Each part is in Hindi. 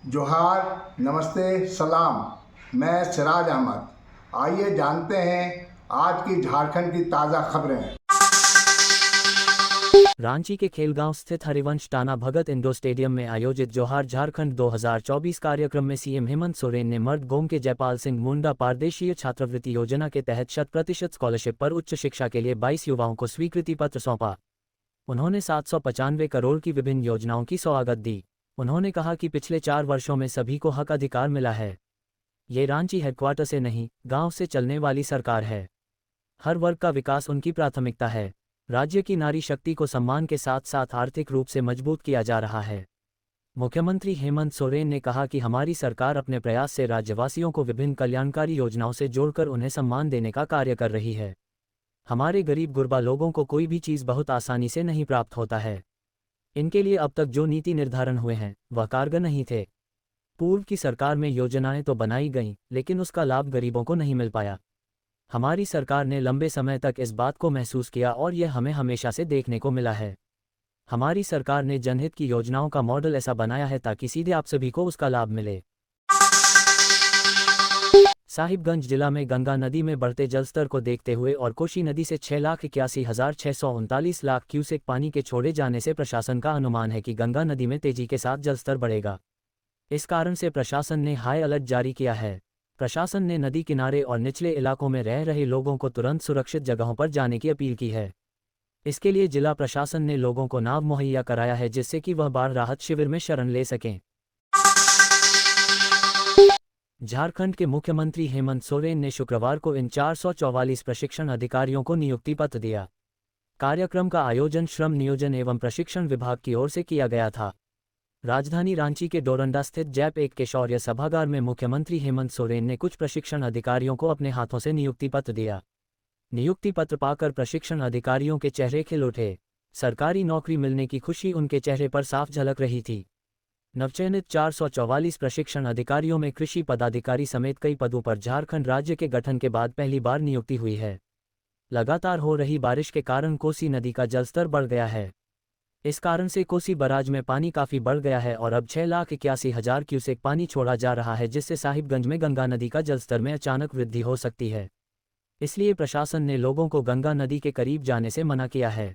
जोहार, नमस्ते, सलाम। मैं सिराज अहमद। आइए जानते हैं आज की झारखंड की ताज़ा खबरें। रांची के खेलगांव स्थित हरिवंश टाना भगत इंडोर स्टेडियम में आयोजित जोहार झारखंड 2024 कार्यक्रम में सीएम हेमंत सोरेन ने मर्द गोम के जयपाल सिंह मुंडा पारदेशीय छात्रवृत्ति योजना के तहत 100% स्कॉलरशिप पर उच्च शिक्षा के लिए 22 युवाओं को स्वीकृति पत्र सौंपा। उन्होंने 795 करोड़ की विभिन्न योजनाओं की सौगात दी। उन्होंने कहा कि पिछले 4 वर्षों में सभी को हक अधिकार मिला है। ये रांची हेडक्वार्टर से नहीं, गांव से चलने वाली सरकार है। हर वर्ग का विकास उनकी प्राथमिकता है। राज्य की नारी शक्ति को सम्मान के साथ साथ आर्थिक रूप से मजबूत किया जा रहा है। मुख्यमंत्री हेमंत सोरेन ने कहा कि हमारी सरकार अपने प्रयास से राज्यवासियों को विभिन्न कल्याणकारी योजनाओं से जोड़कर उन्हें सम्मान देने का कार्य कर रही है। हमारे गरीब गुरबा लोगों को कोई भी चीज़ बहुत आसानी से नहीं प्राप्त होता है। इनके लिए अब तक जो नीति निर्धारण हुए हैं वह कारगर नहीं थे। पूर्व की सरकार में योजनाएं तो बनाई गईं, लेकिन उसका लाभ गरीबों को नहीं मिल पाया। हमारी सरकार ने लंबे समय तक इस बात को महसूस किया और यह हमें हमेशा से देखने को मिला है। हमारी सरकार ने जनहित की योजनाओं का मॉडल ऐसा बनाया है ताकि सीधे आप सभी को उसका लाभ मिले। साहिबगंज जिला में गंगा नदी में बढ़ते जलस्तर को देखते हुए और कोसी नदी से 6,81,639 लाख क्यूसेक पानी के छोड़े जाने से प्रशासन का अनुमान है कि गंगा नदी में तेजी के साथ जलस्तर बढ़ेगा। इस कारण से प्रशासन ने हाई अलर्ट जारी किया है। प्रशासन ने नदी किनारे और निचले इलाकों में रह रहे लोगों को तुरंत सुरक्षित जगहों पर जाने की अपील की है। इसके लिए जिला प्रशासन ने लोगों को नाव मुहैया कराया है जिससे कि वह बाढ़ राहत शिविर में शरण ले सकें। झारखंड के मुख्यमंत्री हेमंत सोरेन ने शुक्रवार को इन 444 प्रशिक्षण अधिकारियों को नियुक्ति पत्र दिया। कार्यक्रम का आयोजन श्रम नियोजन एवं प्रशिक्षण विभाग की ओर से किया गया था। राजधानी रांची के डोरंडा स्थित जैप 1 के शौर्य सभागार में मुख्यमंत्री हेमंत सोरेन ने कुछ प्रशिक्षण अधिकारियों को अपने हाथों से नियुक्ति पत्र दिया। नियुक्ति पत्र पाकर प्रशिक्षण अधिकारियों के चेहरे खिल उठे। सरकारी नौकरी मिलने की खुशी उनके चेहरे पर साफ झलक रही थी। नवचयनित 444 प्रशिक्षण अधिकारियों में कृषि पदाधिकारी समेत कई पदों पर झारखंड राज्य के गठन के बाद पहली बार नियुक्ति हुई है। लगातार हो रही बारिश के कारण कोसी नदी का जलस्तर बढ़ गया है। इस कारण से कोसी बराज में पानी काफी बढ़ गया है और अब 6,81,000 क्यूसेक पानी छोड़ा जा रहा है, जिससे साहिबगंज में गंगा नदी का जलस्तर में अचानक वृद्धि हो सकती है। इसलिए प्रशासन ने लोगों को गंगा नदी के करीब जाने से मना किया है।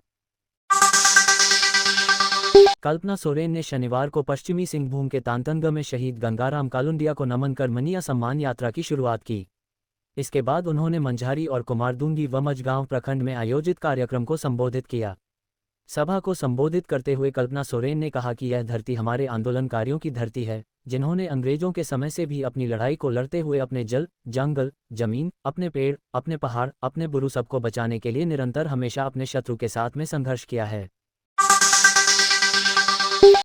कल्पना सोरेन ने शनिवार को पश्चिमी सिंहभूम के तांतनगा में शहीद गंगाराम कालुंडिया को नमन कर मनिया सम्मान यात्रा की शुरुआत की। इसके बाद उन्होंने मंझारी और कुमारदुंगी व मझगांव प्रखंड में आयोजित कार्यक्रम को संबोधित किया। सभा को संबोधित करते हुए कल्पना सोरेन ने कहा कि यह धरती हमारे आंदोलनकारियों की धरती है, जिन्होंने अंग्रेजों के समय से भी अपनी लड़ाई को लड़ते हुए अपने जल, जंगल, जमीन, अपने पेड़, अपने पहाड़, अपने बुरु सबको बचाने के लिए निरंतर हमेशा अपने शत्रु के साथ में संघर्ष किया है।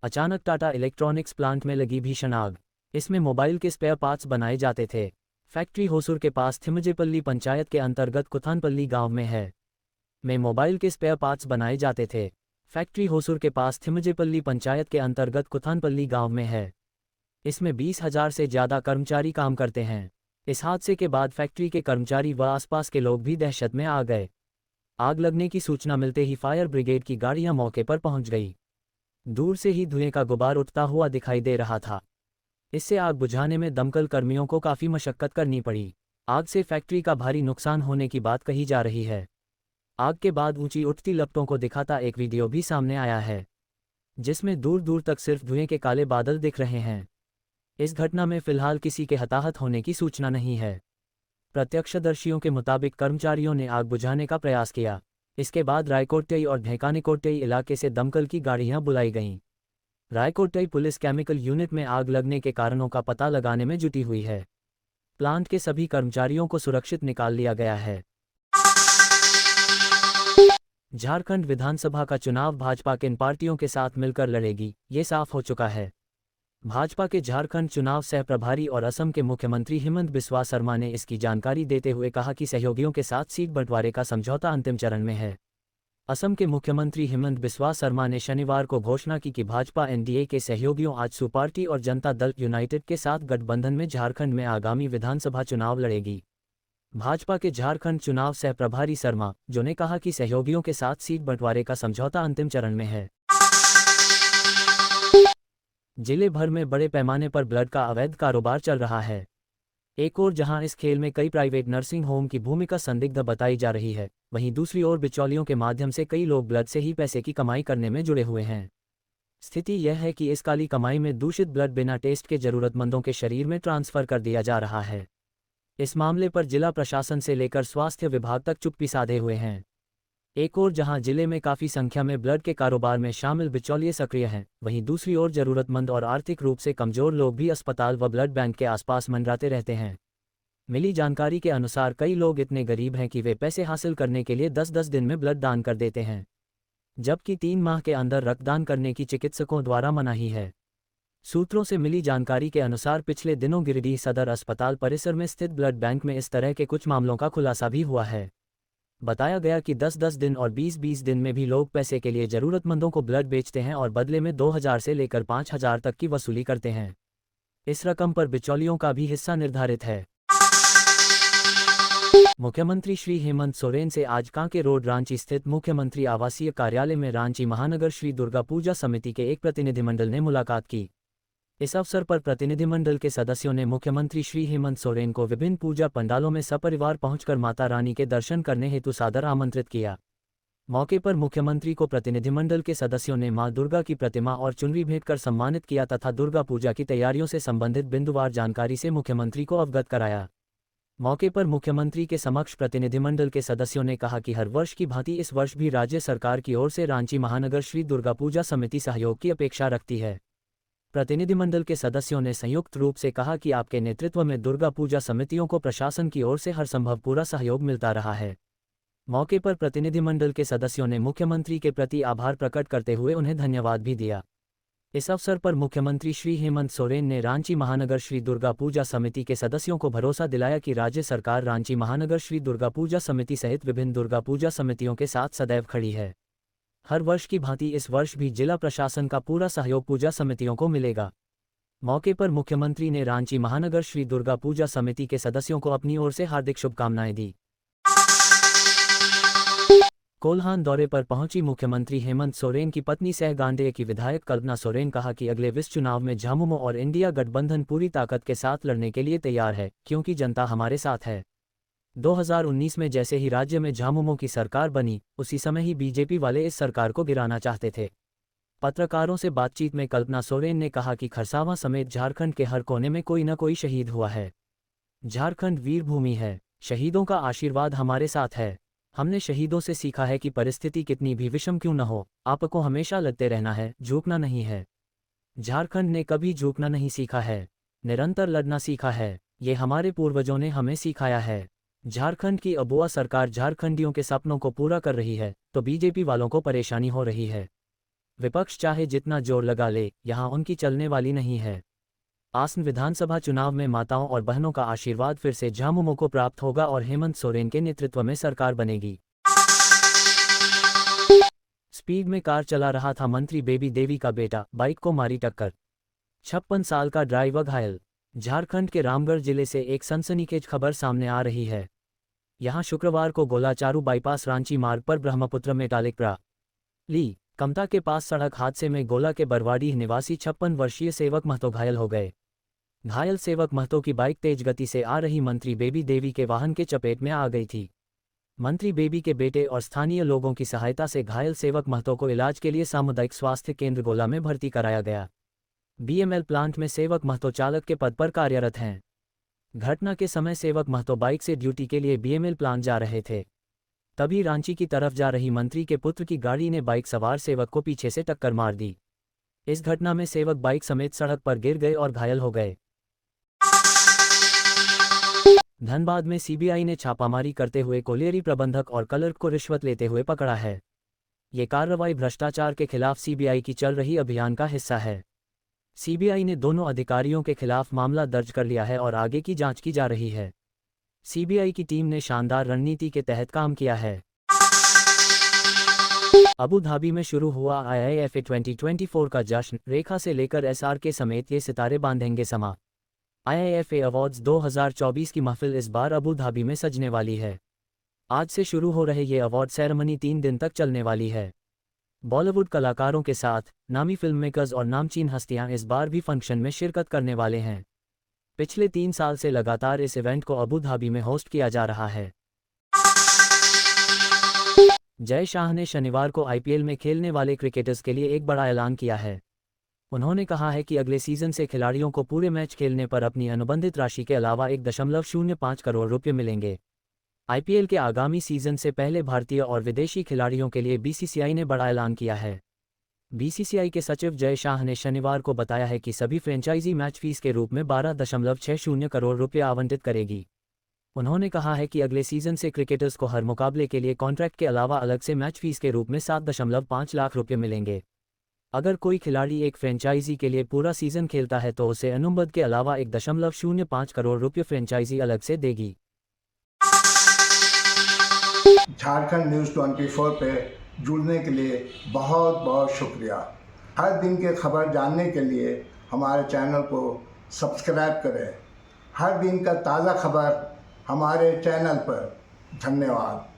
अचानक टाटा इलेक्ट्रॉनिक्स प्लांट में लगी भीषण आग। इसमें मोबाइल के स्पेयर पार्ट्स बनाए जाते थे। फैक्ट्री होसूर के पास थिमजेपल्ली पंचायत के अंतर्गत कुथानपल्ली गांव में है। में मोबाइल के स्पेयर पार्ट्स बनाए जाते थे। फैक्ट्री होसूर के पास थिमजेपल्ली पंचायत के अंतर्गत कुथानपल्ली गांव में है। इसमें 20,000 से ज़्यादा कर्मचारी काम करते हैं। इस हादसे के बाद फैक्ट्री के कर्मचारी व आसपास के लोग भी दहशत में आ गए। आग लगने की सूचना मिलते ही फायर ब्रिगेड की गाड़ियां मौके पर पहुंच गई। दूर से ही धुएं का गुबार उठता हुआ दिखाई दे रहा था। इससे आग बुझाने में दमकल कर्मियों को काफ़ी मशक्कत करनी पड़ी। आग से फैक्ट्री का भारी नुकसान होने की बात कही जा रही है। आग के बाद ऊंची उठती लपटों को दिखाता एक वीडियो भी सामने आया है, जिसमें दूर दूर तक सिर्फ धुएं के काले बादल दिख रहे हैं। इस घटना में फिलहाल किसी के हताहत होने की सूचना नहीं है। प्रत्यक्षदर्शियों के मुताबिक कर्मचारियों ने आग बुझाने का प्रयास किया। इसके बाद रायकोटई और ढेकानीकोटई इलाके से दमकल की गाड़ियां बुलाई गईं। रायकोटई पुलिस केमिकल यूनिट में आग लगने के कारणों का पता लगाने में जुटी हुई है। प्लांट के सभी कर्मचारियों को सुरक्षित निकाल लिया गया है। झारखंड विधानसभा का चुनाव भाजपा किन पार्टियों के साथ मिलकर लड़ेगी, ये साफ हो चुका है। भाजपा के झारखंड चुनाव सह प्रभारी और असम के मुख्यमंत्री हिमंत बिस्वा शर्मा ने इसकी जानकारी देते हुए कहा कि सहयोगियों के साथ सीट बंटवारे का समझौता अंतिम चरण में है। असम के मुख्यमंत्री हिमंत बिस्वा शर्मा ने शनिवार को घोषणा की कि भाजपा एनडीए के सहयोगियों आजसू पार्टी और जनता दल यूनाइटेड के साथ गठबंधन में झारखंड में आगामी विधानसभा चुनाव लड़ेगी। भाजपा के झारखंड चुनाव सह प्रभारी शर्मा जो ने कहा कि सहयोगियों के साथ सीट बंटवारे का समझौता अंतिम चरण में है। जिले भर में बड़े पैमाने पर ब्लड का अवैध कारोबार चल रहा है। एक ओर जहां इस खेल में कई प्राइवेट नर्सिंग होम की भूमिका संदिग्ध बताई जा रही है, वहीं दूसरी ओर बिचौलियों के माध्यम से कई लोग ब्लड से ही पैसे की कमाई करने में जुड़े हुए हैं। स्थिति यह है कि इस काली कमाई में दूषित ब्लड बिना टेस्ट के जरूरतमंदों के शरीर में ट्रांसफर कर दिया जा रहा है। इस मामले पर जिला प्रशासन से लेकर स्वास्थ्य विभाग तक चुप्पी साधे हुए हैं। एक ओर जहां जिले में काफ़ी संख्या में ब्लड के कारोबार में शामिल बिचौलिए सक्रिय हैं, वहीं दूसरी ओर जरूरतमंद और आर्थिक रूप से कमजोर लोग भी अस्पताल व ब्लड बैंक के आसपास मंडराते रहते हैं। मिली जानकारी के अनुसार कई लोग इतने गरीब हैं कि वे पैसे हासिल करने के लिए 10-10 दिन में ब्लड दान कर देते हैं, जबकि 3 माह के अंदर रक्तदान करने की चिकित्सकों द्वारा मनाही है। सूत्रों से मिली जानकारी के अनुसार पिछले दिनों गिरिडीह सदर अस्पताल परिसर में स्थित ब्लड बैंक में इस तरह के कुछ मामलों का खुलासा भी हुआ है। बताया गया कि 10-10 दिन और 20-20 दिन में भी लोग पैसे के लिए जरूरतमंदों को ब्लड बेचते हैं और बदले में 2000 से लेकर 5000 तक की वसूली करते हैं। इस रकम पर बिचौलियों का भी हिस्सा निर्धारित है। मुख्यमंत्री श्री हेमंत सोरेन से आज कांके रोड रांची स्थित मुख्यमंत्री आवासीय कार्यालय में रांची महानगर श्री दुर्गा पूजा समिति के एक प्रतिनिधिमंडल ने मुलाकात की। इस अवसर पर प्रतिनिधिमंडल के सदस्यों ने मुख्यमंत्री श्री हेमंत सोरेन को विभिन्न पूजा पंडालों में सपरिवार पहुंचकर माता रानी के दर्शन करने हेतु सादर आमंत्रित किया। मौके पर मुख्यमंत्री को प्रतिनिधिमंडल के सदस्यों ने मां दुर्गा की प्रतिमा और चुनरी भेंट कर सम्मानित किया तथा दुर्गा पूजा की तैयारियों से संबंधित बिंदुवार जानकारी से मुख्यमंत्री को अवगत कराया। मौके पर मुख्यमंत्री के समक्ष प्रतिनिधिमंडल के सदस्यों ने कहा कि हर वर्ष की भांति इस वर्ष भी राज्य सरकार की ओर से रांची महानगर श्री दुर्गा पूजा समिति सहयोग की अपेक्षा रखती है। प्रतिनिधिमंडल के सदस्यों ने संयुक्त रूप से कहा कि आपके नेतृत्व में दुर्गा पूजा समितियों को प्रशासन की ओर से हर संभव पूरा सहयोग मिलता रहा है। मौके पर प्रतिनिधिमंडल के सदस्यों ने मुख्यमंत्री के प्रति आभार प्रकट करते हुए उन्हें धन्यवाद भी दिया। इस अवसर पर मुख्यमंत्री श्री हेमंत सोरेन ने रांची महानगर श्री दुर्गा पूजा समिति के सदस्यों को भरोसा दिलाया कि राज्य सरकार रांची महानगर श्री दुर्गा पूजा समिति सहित विभिन्न दुर्गा पूजा समितियों के साथ सदैव खड़ी है। हर वर्ष की भांति इस वर्ष भी जिला प्रशासन का पूरा सहयोग पूजा समितियों को मिलेगा। मौके पर मुख्यमंत्री ने रांची महानगर श्री दुर्गा पूजा समिति के सदस्यों को अपनी ओर से हार्दिक शुभकामनाएं दी। कोल्हान दौरे पर पहुंची मुख्यमंत्री हेमंत सोरेन की पत्नी सह गांडेय की विधायक कल्पना सोरेन कहा कि अगले विस चुनाव में झामुमो और इंडिया गठबंधन पूरी ताकत के साथ लड़ने के लिए तैयार है, क्योंकि जनता हमारे साथ है। 2019 में जैसे ही राज्य में झामुमो की सरकार बनी, उसी समय ही बीजेपी वाले इस सरकार को गिराना चाहते थे। पत्रकारों से बातचीत में कल्पना सोरेन ने कहा कि खरसावां समेत झारखंड के हर कोने में कोई न कोई शहीद हुआ है। झारखंड वीर भूमि है, शहीदों का आशीर्वाद हमारे साथ है। हमने शहीदों से सीखा है कि परिस्थिति कितनी भी विषम क्यों न हो, आपको हमेशा लड़ते रहना है, झुकना नहीं है। झारखंड ने कभी झुकना नहीं सीखा है, निरंतर लड़ना सीखा है। ये हमारे पूर्वजों ने हमें सिखाया है। झारखंड की अबुआ सरकार झारखंडियों के सपनों को पूरा कर रही है, तो बीजेपी वालों को परेशानी हो रही है। विपक्ष चाहे जितना जोर लगा ले, यहाँ उनकी चलने वाली नहीं है। आसन विधानसभा चुनाव में माताओं और बहनों का आशीर्वाद फिर से झामुमो को प्राप्त होगा और हेमंत सोरेन के नेतृत्व में सरकार बनेगी। स्पीड में कार चला रहा था मंत्री बेबी देवी का बेटा, बाइक को मारी टक्कर। 56 साल का ड्राइवर घायल। झारखंड के रामगढ़ जिले से एक सनसनीखेज खबर सामने आ रही है। यहां शुक्रवार को गोलाचारू बाईपास रांची मार्ग पर ब्रह्मपुत्र में टालिकप्रा ली कमता के पास सड़क हादसे में गोला के बरवाडीह निवासी 56 वर्षीय सेवक महतो घायल हो गए। घायल सेवक महतो की बाइक तेज गति से आ रही मंत्री बेबी देवी के वाहन के चपेट में आ गई थी। मंत्री बेबी के बेटे और स्थानीय लोगों की सहायता से घायल सेवक महतो को इलाज के लिए सामुदायिक स्वास्थ्य केंद्र गोला में भर्ती कराया गया। बीएमएल प्लांट में सेवक महतो चालक के पद पर कार्यरत हैं। घटना के समय सेवक महतो बाइक से ड्यूटी के लिए बीएमएल प्लांट जा रहे थे। तभी रांची की तरफ जा रही मंत्री के पुत्र की गाड़ी ने बाइक सवार सेवक को पीछे से टक्कर मार दी। इस घटना में सेवक बाइक समेत सड़क पर गिर गए और घायल हो गए। धनबाद में सीबीआई ने छापामारी करते हुए कोलियरी प्रबंधक और क्लर्क को रिश्वत लेते हुए पकड़ा है। ये कार्रवाई भ्रष्टाचार के खिलाफ सीबीआई की चल रही अभियान का हिस्सा है। सीबीआई ने दोनों अधिकारियों के खिलाफ मामला दर्ज कर लिया है और आगे की जांच की जा रही है। सीबीआई की टीम ने शानदार रणनीति के तहत काम किया है। अबू धाबी में शुरू हुआ IIFA 2024 का जश्न, रेखा से लेकर SRK समेत ये सितारे बांधेंगे समा। IIFA अवार्ड्स 2024 की महफिल इस बार अबू धाबी में सजने वाली है। आज से शुरू हो रहे ये अवार्ड सेरेमनी 3 दिन तक चलने वाली है। बॉलीवुड कलाकारों के साथ नामी फिल्म मेकर्स और नामचीन हस्तियां इस बार भी फंक्शन में शिरकत करने वाले हैं। पिछले 3 साल से लगातार इस इवेंट को अबू धाबी में होस्ट किया जा रहा है। जय शाह ने शनिवार को आईपीएल में खेलने वाले क्रिकेटर्स के लिए एक बड़ा ऐलान किया है। उन्होंने कहा है कि अगले सीजन से खिलाड़ियों को पूरे मैच खेलने पर अपनी अनुबंधित राशि के अलावा 1.05 करोड़ रुपये मिलेंगे। आईपीएल के आगामी सीजन से पहले भारतीय और विदेशी खिलाड़ियों के लिए बीसीसीआई ने बड़ा ऐलान किया है। बीसीसीआई के सचिव जय शाह ने शनिवार को बताया है कि सभी फ्रेंचाइजी मैच फीस के रूप में 12.60 करोड़ रुपये आवंटित करेगी। उन्होंने कहा है कि अगले सीजन से क्रिकेटर्स को हर मुकाबले के लिए कॉन्ट्रैक्ट के अलावा अलग से मैच फीस के रूप में 7.5 लाख रुपये मिलेंगे। अगर कोई खिलाड़ी एक फ्रेंचाइजी के लिए पूरा सीजन खेलता है तो उसे अनुबंध के अलावा 1.05 करोड़ रुपये फ्रेंचाइजी अलग से देगी। झारखंड न्यूज़ 24 पे जुड़ने के लिए बहुत बहुत शुक्रिया। हर दिन की खबर जानने के लिए हमारे चैनल को सब्सक्राइब करें। हर दिन का ताज़ा खबर हमारे चैनल पर। धन्यवाद।